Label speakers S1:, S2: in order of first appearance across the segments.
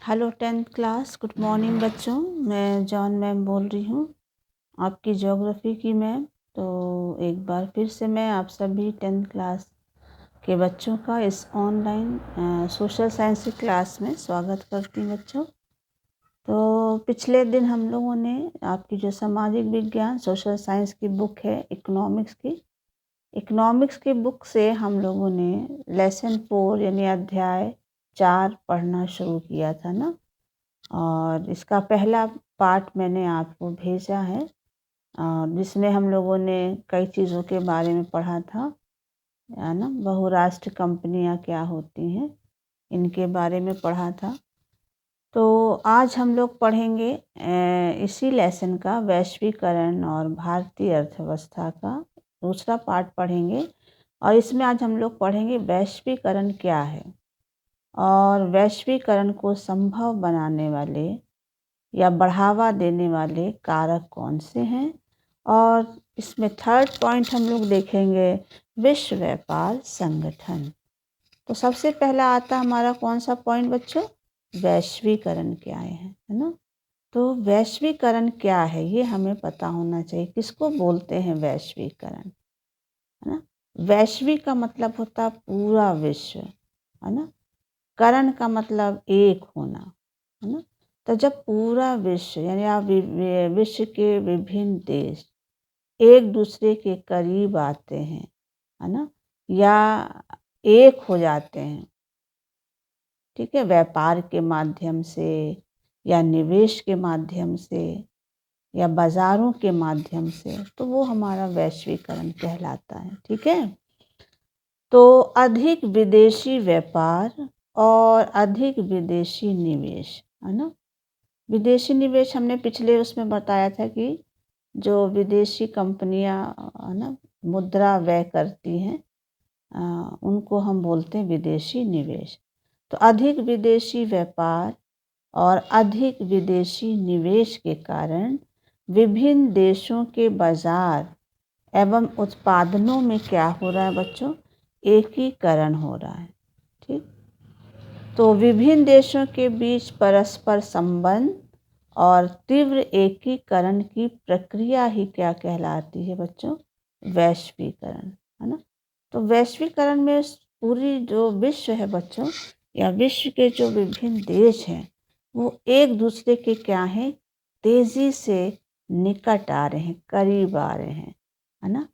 S1: Hello 10th class, good morning बच्चों। मैं John ma'am बोल रही हूँ, आपकी ज्योग्राफी की मैम। तो एक बार फिर से मैं आप सभी 10th क्लास के बच्चों का इस ऑनलाइन सोशल साइंस की क्लास में स्वागत करती हूँ बच्चों। तो पिछले दिन हम लोगों ने आपकी जो सामाजिक विज्ञान सोशल साइंस की बुक है इकोनॉमिक्स की बुक से हम लोगों ने लेसन 4 यानी अध्याय 4 पढ़ना शुरू किया था ना। और इसका पहला पार्ट मैंने आपको भेजा है, जिसमें हम लोगों ने कई चीज़ों के बारे में पढ़ा था, है ना। बहुराष्ट्रीय कंपनियां क्या होती हैं, इनके बारे में पढ़ा था। तो आज हम लोग पढ़ेंगे इसी लेसन का वैश्वीकरण और भारतीय अर्थव्यवस्था का दूसरा पार्ट पढ़ेंगे। और इसमें आज हम लोग पढ़ेंगे वैश्वीकरण क्या है और वैश्वीकरण को संभव बनाने वाले या बढ़ावा देने वाले कारक कौन से हैं। और इसमें थर्ड पॉइंट हम लोग देखेंगे विश्व व्यापार संगठन। तो सबसे पहला आता हमारा कौन सा पॉइंट बच्चों, वैश्वीकरण क्या है ना। तो वैश्वीकरण क्या है ये हमें पता होना चाहिए। किसको बोलते हैं वैश्वीकरण, है ना। वैश्विक का मतलब होता है पूरा विश्व, है ना। करण का मतलब एक होना, है ना। तो जब पूरा विश्व यानी आप विश्व के विभिन्न देश एक दूसरे के करीब आते हैं, है ना, या एक हो जाते हैं, ठीक है, व्यापार के माध्यम से या निवेश के माध्यम से या बाज़ारों के माध्यम से, तो वो हमारा वैश्वीकरण कहलाता है, ठीक है। तो अधिक विदेशी व्यापार और अधिक विदेशी निवेश, है ना। विदेशी निवेश हमने पिछले उसमें बताया था कि जो विदेशी कंपनियां, है ना, मुद्रा व्यय करती हैं, उनको हम बोलते हैं विदेशी निवेश। तो अधिक विदेशी व्यापार और अधिक विदेशी निवेश के कारण विभिन्न देशों के बाजार एवं उत्पादनों में क्या हो रहा है बच्चों, एकीकरण हो रहा है, ठीक। तो विभिन्न देशों के बीच परस्पर संबंध और तीव्र एकीकरण की प्रक्रिया ही क्या कहलाती है बच्चों, वैश्वीकरण, है ना। तो वैश्वीकरण में पूरी जो विश्व है बच्चों, या विश्व के जो विभिन्न देश हैं, वो एक दूसरे के क्या हैं, तेजी से निकट आ रहे हैं, करीब आ रहे हैं, है ना।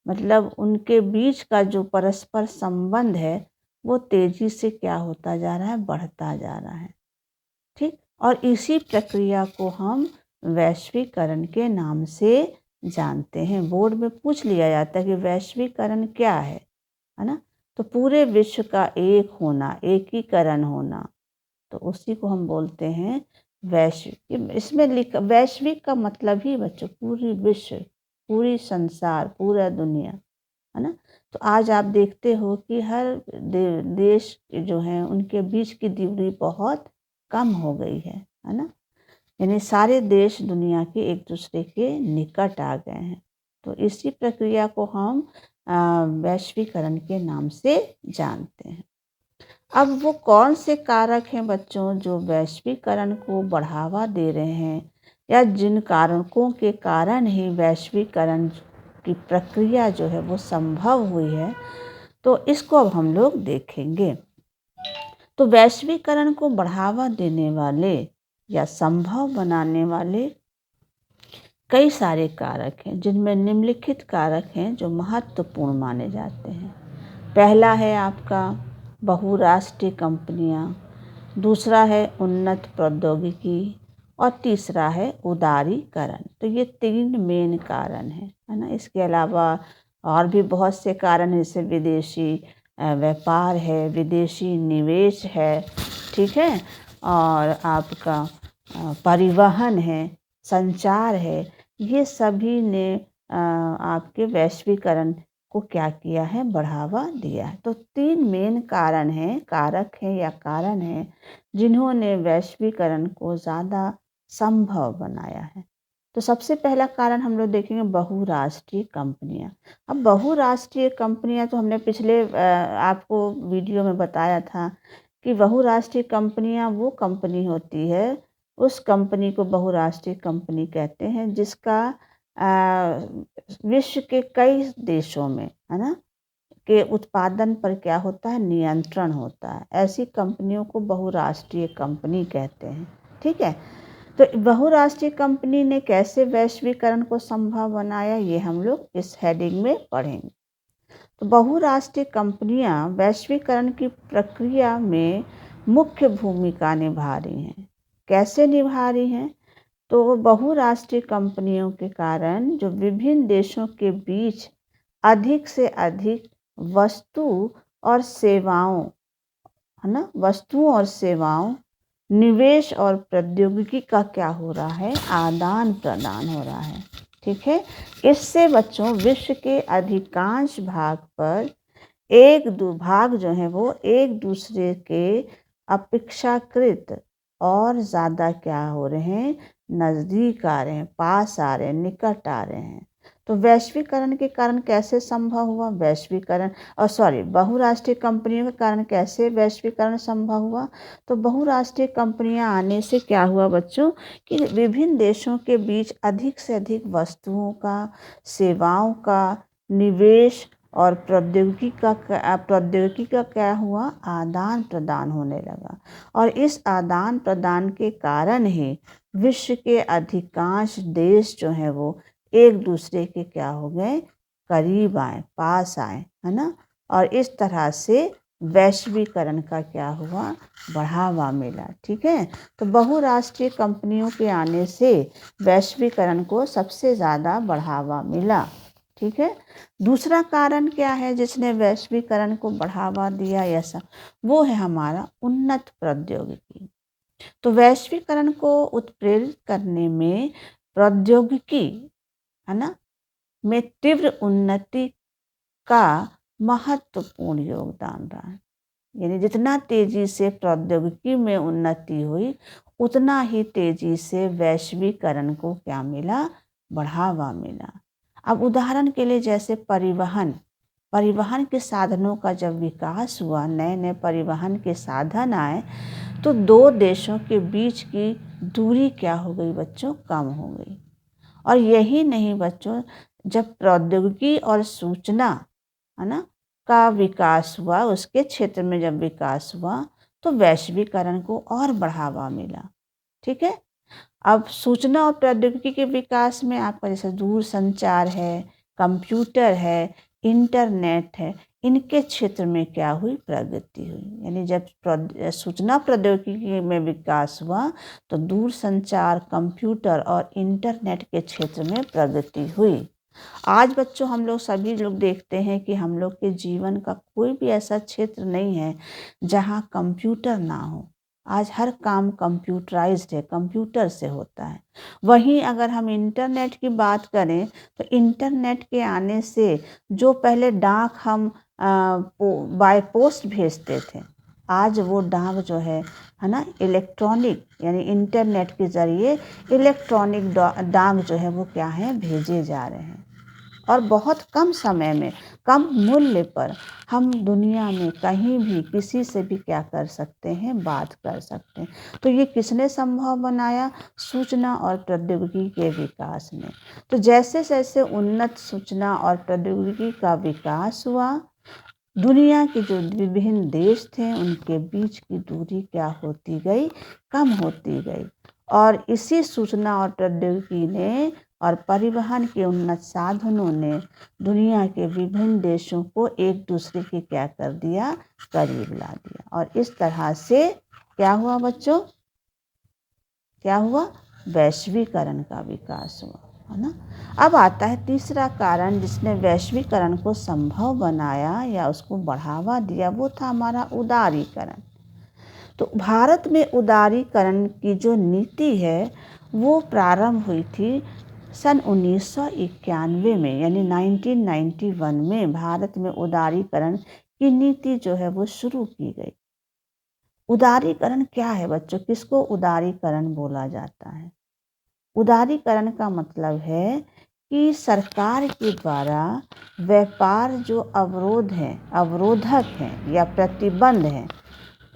S1: मतलब उनके बीच का जो परस्पर संबंध है वो तेजी से क्या होता जा रहा है, बढ़ता जा रहा है, ठीक। और इसी प्रक्रिया को हम वैश्वीकरण के नाम से जानते हैं। बोर्ड में पूछ लिया जाता है कि वैश्वीकरण क्या है ना। तो पूरे विश्व का एक होना, एकीकरण होना, तो उसी को हम बोलते हैं वैश्विक। इसमें वैश्विक का मतलब ही बच्चों पूरी विश्व, पूरी संसार, पूरा दुनिया, है ना। तो आज आप देखते हो कि हर देश जो हैं उनके बीच की दूरी बहुत कम हो गई है ना। यानी सारे देश दुनिया के एक दूसरे के निकट आ गए हैं। तो इसी प्रक्रिया को हम वैश्वीकरण के नाम से जानते हैं। अब वो कौन से कारक हैं बच्चों जो वैश्वीकरण को बढ़ावा दे रहे हैं, या जिन कारकों के कारण ही वैश्वीकरण की प्रक्रिया जो है वो संभव हुई है, तो इसको अब हम लोग देखेंगे। तो वैश्वीकरण को बढ़ावा देने वाले या संभव बनाने वाले कई सारे कारक हैं, जिनमें निम्नलिखित कारक हैं जो महत्वपूर्ण माने जाते हैं। पहला है आपका बहुराष्ट्रीय कंपनियां, दूसरा है उन्नत प्रौद्योगिकी, और तीसरा है उदारीकरण। तो ये 3 मेन कारण हैं, है ना। इसके अलावा और भी बहुत से कारण हैं, जैसे विदेशी व्यापार है, विदेशी निवेश है, ठीक है, और आपका परिवहन है, संचार है। ये सभी ने आपके वैश्वीकरण को क्या किया है, बढ़ावा दिया है। तो 3 मेन कारण हैं, कारक हैं या कारण हैं, जिन्होंने वैश्वीकरण को ज़्यादा संभव बनाया है। तो सबसे पहला कारण हम लोग देखेंगे बहुराष्ट्रीय कंपनियां। अब बहुराष्ट्रीय कंपनियां तो हमने पिछले आपको वीडियो में बताया था कि बहुराष्ट्रीय कंपनियां वो कंपनी होती है, उस कंपनी को बहुराष्ट्रीय कंपनी कहते हैं जिसका विश्व के कई देशों में, है ना, के उत्पादन पर क्या होता है, नियंत्रण होता है। ऐसी कंपनियों को बहुराष्ट्रीय कंपनी कहते हैं। ठीक है, तो बहुराष्ट्रीय कंपनी ने कैसे वैश्वीकरण को संभव बनाया, ये हम लोग इस हेडिंग में पढ़ेंगे। तो बहुराष्ट्रीय कंपनियां वैश्वीकरण की प्रक्रिया में मुख्य भूमिका निभा रही हैं। कैसे निभा रही हैं? तो बहुराष्ट्रीय कंपनियों के कारण जो विभिन्न देशों के बीच अधिक से अधिक वस्तु और सेवाओं, है ना, वस्तुओं और सेवाओं, निवेश और प्रौद्योगिकी का क्या हो रहा है, आदान प्रदान हो रहा है। ठीक है, इससे बच्चों विश्व के अधिकांश भाग पर भाग जो है वो एक दूसरे के अपेक्षाकृत और ज़्यादा क्या हो रहे हैं, नज़दीक आ रहे हैं, पास आ रहे हैं, निकट आ रहे हैं। तो वैश्वीकरण के कारण कैसे संभव हुआ बहुराष्ट्रीय कंपनियों के कारण कैसे वैश्वीकरण संभव हुआ? तो बहुराष्ट्रीय कंपनियां आने से क्या हुआ बच्चों कि विभिन्न देशों के बीच अधिक से अधिक वस्तुओं का, सेवाओं का, निवेश और प्रौद्योगिकी का क्या हुआ, आदान प्रदान होने लगा। और इस आदान प्रदान के कारण ही विश्व के अधिकांश देश जो हैं वो एक दूसरे के क्या हो गए, करीब आए, पास आए, है ना। और इस तरह से वैश्वीकरण का क्या हुआ, बढ़ावा मिला। ठीक है, तो बहुराष्ट्रीय कंपनियों के आने से वैश्वीकरण को सबसे ज़्यादा बढ़ावा मिला। ठीक है, दूसरा कारण क्या है जिसने वैश्वीकरण को बढ़ावा दिया, ऐसा वो है हमारा उन्नत प्रौद्योगिकी। तो वैश्वीकरण को उत्प्रेरित करने में प्रौद्योगिकी, है ना, में तीव्र उन्नति का महत्वपूर्ण योगदान रहा है। यानी जितना तेजी से प्रौद्योगिकी में उन्नति हुई, उतना ही तेजी से वैश्वीकरण को क्या मिला, बढ़ावा मिला। अब उदाहरण के लिए जैसे परिवहन के साधनों का जब विकास हुआ, नए नए परिवहन के साधन आए, तो दो देशों के बीच की दूरी क्या हो गई बच्चों, कम हो गई। और यही नहीं बच्चों, जब प्रौद्योगिकी और सूचना, है ना, का विकास हुआ, उसके क्षेत्र में जब विकास हुआ तो वैश्वीकरण को और बढ़ावा मिला। ठीक है, अब सूचना और प्रौद्योगिकी के विकास में आपका जैसे दूर संचार है, कंप्यूटर है, इंटरनेट है, इनके क्षेत्र में क्या हुई, प्रगति हुई। यानी जब सूचना प्रौद्योगिकी में विकास हुआ तो दूर संचार, कंप्यूटर और इंटरनेट के क्षेत्र में प्रगति हुई। आज बच्चों हम लोग सभी लोग देखते हैं कि हम लोग के जीवन का कोई भी ऐसा क्षेत्र नहीं है जहाँ कंप्यूटर ना हो। आज हर काम कंप्यूटराइज्ड है, कंप्यूटर से होता है। वहीं अगर हम इंटरनेट की बात करें तो इंटरनेट के आने से जो पहले डाक हम बाय पोस्ट भेजते थे, आज वो डाक जो है ना, इलेक्ट्रॉनिक, यानी इंटरनेट के ज़रिए इलेक्ट्रॉनिक डाक जो है वो क्या है, भेजे जा रहे हैं। और बहुत कम समय में, कम मूल्य पर हम दुनिया में कहीं भी किसी से भी क्या कर सकते हैं, बात कर सकते हैं। तो ये किसने संभव बनाया, सूचना और प्रौद्योगिकी के विकास ने। तो जैसे जैसे उन्नत सूचना और प्रौद्योगिकी का विकास हुआ, दुनिया के जो विभिन्न देश थे उनके बीच की दूरी क्या होती गई, कम होती गई। और इसी सूचना और प्रौद्योगिकी ने और परिवहन के उन्नत साधनों ने दुनिया के विभिन्न देशों को एक दूसरे के क्या कर दिया, करीब ला दिया। और इस तरह से क्या हुआ बच्चों, क्या हुआ, वैश्वीकरण का विकास हुआ, है ना। अब आता है तीसरा कारण जिसने वैश्वीकरण को संभव बनाया या उसको बढ़ावा दिया, वो था हमारा उदारीकरण। तो भारत में उदारीकरण की जो नीति है वो प्रारंभ हुई थी सन 1991 में, यानी 1991 में भारत में उदारीकरण की नीति जो है वो शुरू की गई। उदारीकरण क्या है बच्चों, किसको उदारीकरण बोला जाता है? उदारीकरण का मतलब है कि सरकार के द्वारा व्यापार जो अवरोधक हैं या प्रतिबंध हैं,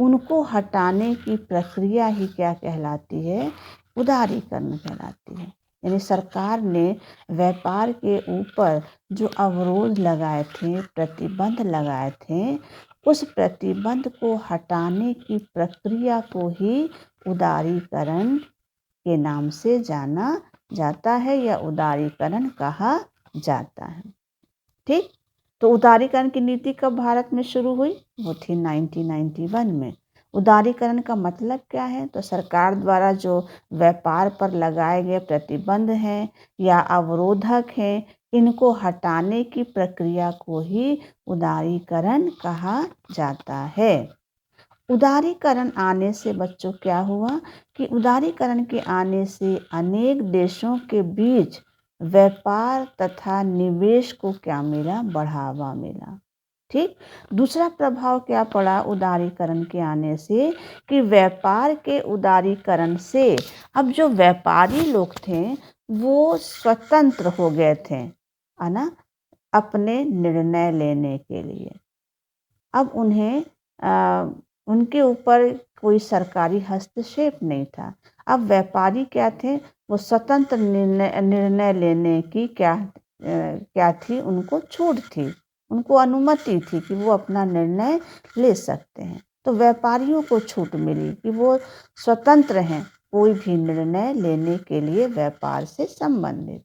S1: उनको हटाने की प्रक्रिया ही क्या कहलाती है? उदारीकरण कहलाती है। यानी सरकार ने व्यापार के ऊपर जो अवरोध लगाए थे, प्रतिबंध लगाए थे, उस प्रतिबंध को हटाने की प्रक्रिया को ही उदारीकरण के नाम से जाना जाता है या उदारीकरण कहा जाता है। ठीक, तो उदारीकरण की नीति कब भारत में शुरू हुई? वो थी 1991 में। उदारीकरण का मतलब क्या है? तो सरकार द्वारा जो व्यापार पर लगाए गए प्रतिबंध हैं या अवरोधक हैं, इनको हटाने की प्रक्रिया को ही उदारीकरण कहा जाता है। उदारीकरण आने से बच्चों क्या हुआ कि उदारीकरण के आने से अनेक देशों के बीच व्यापार तथा निवेश को क्या मिला? बढ़ावा मिला। ठीक, दूसरा प्रभाव क्या पड़ा उदारीकरण के आने से कि व्यापार के उदारीकरण से अब जो व्यापारी लोग थे वो स्वतंत्र हो गए थे, है ना, अपने निर्णय लेने के लिए। अब उन्हें उनके ऊपर कोई सरकारी हस्तक्षेप नहीं था। अब व्यापारी क्या थे? वो स्वतंत्र निर्णय लेने की क्या थी? उनको छूट थी, उनको अनुमति थी कि वो अपना निर्णय ले सकते हैं। तो व्यापारियों को छूट मिली कि वो स्वतंत्र हैं कोई भी निर्णय लेने के लिए व्यापार से संबंधित।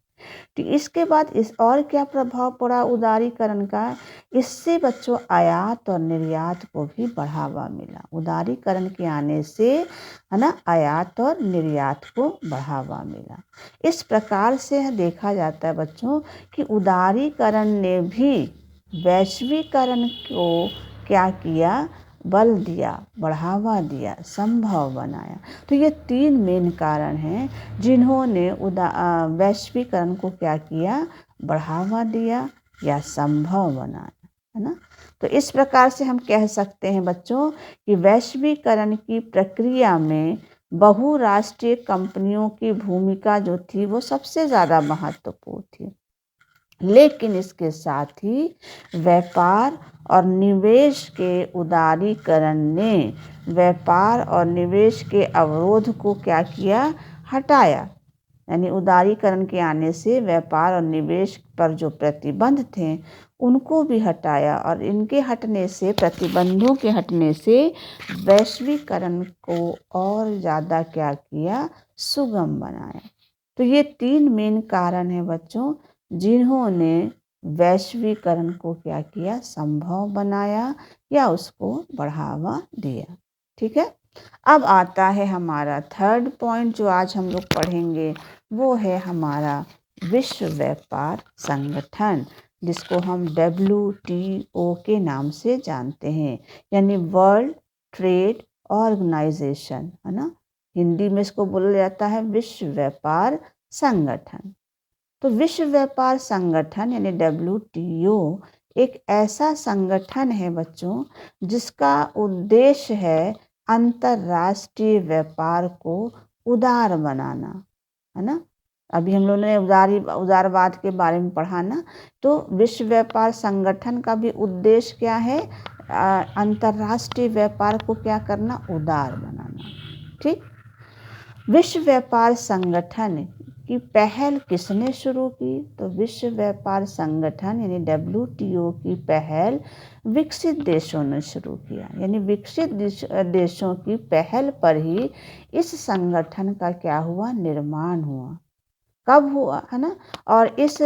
S1: तो इसके बाद इस और क्या प्रभाव पड़ा उदारीकरण का? इससे बच्चों आयात और निर्यात को भी बढ़ावा मिला। उदारीकरण के आने से, है ना, आयात और निर्यात को बढ़ावा मिला। इस प्रकार से देखा जाता है बच्चों कि उदारीकरण ने भी वैश्वीकरण को क्या किया? बल दिया, बढ़ावा दिया, संभव बनाया। तो ये 3 मेन कारण हैं जिन्होंने वैश्वीकरण को क्या किया? बढ़ावा दिया या संभव बनाया, है ना। तो इस प्रकार से हम कह सकते हैं बच्चों कि वैश्वीकरण की प्रक्रिया में बहुराष्ट्रीय कंपनियों की भूमिका जो थी वो सबसे ज़्यादा महत्वपूर्ण थी। लेकिन इसके साथ ही व्यापार और निवेश के उदारीकरण ने व्यापार और निवेश के अवरोध को क्या किया? हटाया। यानी उदारीकरण के आने से व्यापार और निवेश पर जो प्रतिबंध थे उनको भी हटाया और इनके हटने से, प्रतिबंधों के हटने से वैश्वीकरण को और ज़्यादा क्या किया? सुगम बनाया। तो ये 3 मेन कारण हैं बच्चों जिन्होंने वैश्वीकरण को क्या किया? संभव बनाया या उसको बढ़ावा दिया। ठीक है, अब आता है हमारा 3rd पॉइंट जो आज हम लोग पढ़ेंगे, वो है हमारा विश्व व्यापार संगठन, जिसको हम WTO के नाम से जानते हैं, यानी वर्ल्ड ट्रेड ऑर्गेनाइजेशन, है ना। हिंदी में इसको बोला जाता है विश्व व्यापार संगठन। तो विश्व व्यापार संगठन यानी WTO एक ऐसा संगठन है बच्चों जिसका उद्देश्य है अंतर्राष्ट्रीय व्यापार को उदार बनाना, है ना। अभी हम लोगों ने उदारवाद के बारे में पढ़ा ना। तो विश्व व्यापार संगठन का भी उद्देश्य क्या है? अंतर्राष्ट्रीय व्यापार को क्या करना? उदार बनाना। ठीक, विश्व व्यापार संगठन की पहल किसने शुरू की? तो विश्व व्यापार संगठन यानी WTO की पहल विकसित देशों ने शुरू किया। यानी विकसित देशों की पहल पर ही इस संगठन का क्या हुआ? निर्माण हुआ। कब हुआ, है ना। और इस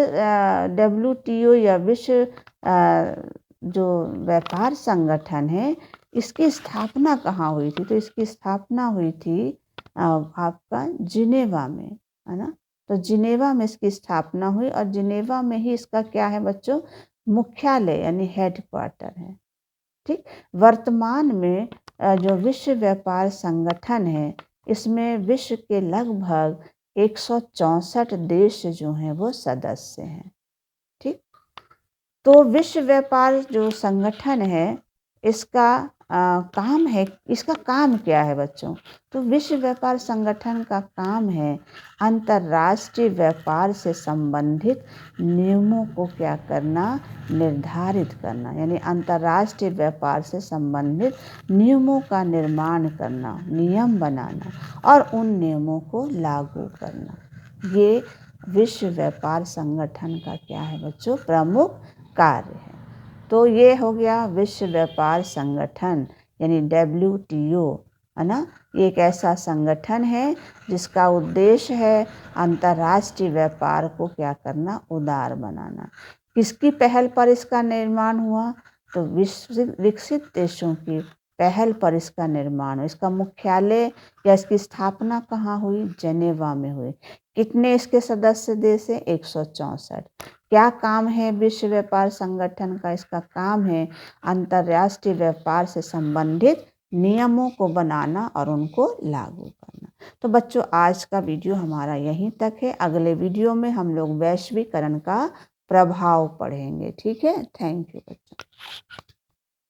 S1: WTO या विश्व जो व्यापार संगठन है, इसकी स्थापना कहाँ हुई थी? तो इसकी स्थापना हुई थी आपका जिनेवा में, है ना। तो जिनेवा में इसकी स्थापना हुई और जिनेवा में ही इसका क्या है बच्चों? मुख्यालय यानी हेडक्वार्टर है। ठीक, वर्तमान में जो विश्व व्यापार संगठन है इसमें विश्व के लगभग 164 देश जो हैं वो सदस्य हैं। ठीक, तो विश्व व्यापार जो संगठन है इसका काम है, इसका काम क्या है बच्चों? तो विश्व व्यापार संगठन का काम है अंतर्राष्ट्रीय व्यापार से संबंधित नियमों को क्या करना, निर्धारित करना। यानी अंतर्राष्ट्रीय व्यापार से संबंधित नियमों का निर्माण करना, नियम बनाना और उन नियमों को लागू करना। ये विश्व व्यापार संगठन का क्या है बच्चों? प्रमुख कार्य है। तो ये हो गया विश्व व्यापार संगठन यानी WTO, है ना। ये एक ऐसा संगठन है जिसका उद्देश्य है अंतर्राष्ट्रीय व्यापार को क्या करना, उदार बनाना। किसकी पहल पर इसका निर्माण हुआ? तो विकसित देशों की पहल पर इसका निर्माण हुआ। इसका मुख्यालय या इसकी स्थापना कहाँ हुई? जेनेवा में हुई। कितने इसके सदस्य देश हैं? 164। क्या काम है विश्व व्यापार संगठन का? इसका काम है अंतर्राष्ट्रीय व्यापार से संबंधित नियमों को बनाना और उनको लागू करना। तो बच्चों आज का वीडियो हमारा यहीं तक है। अगले वीडियो में हम लोग वैश्वीकरण का प्रभाव पढ़ेंगे। ठीक है, थैंक यू बच्चों।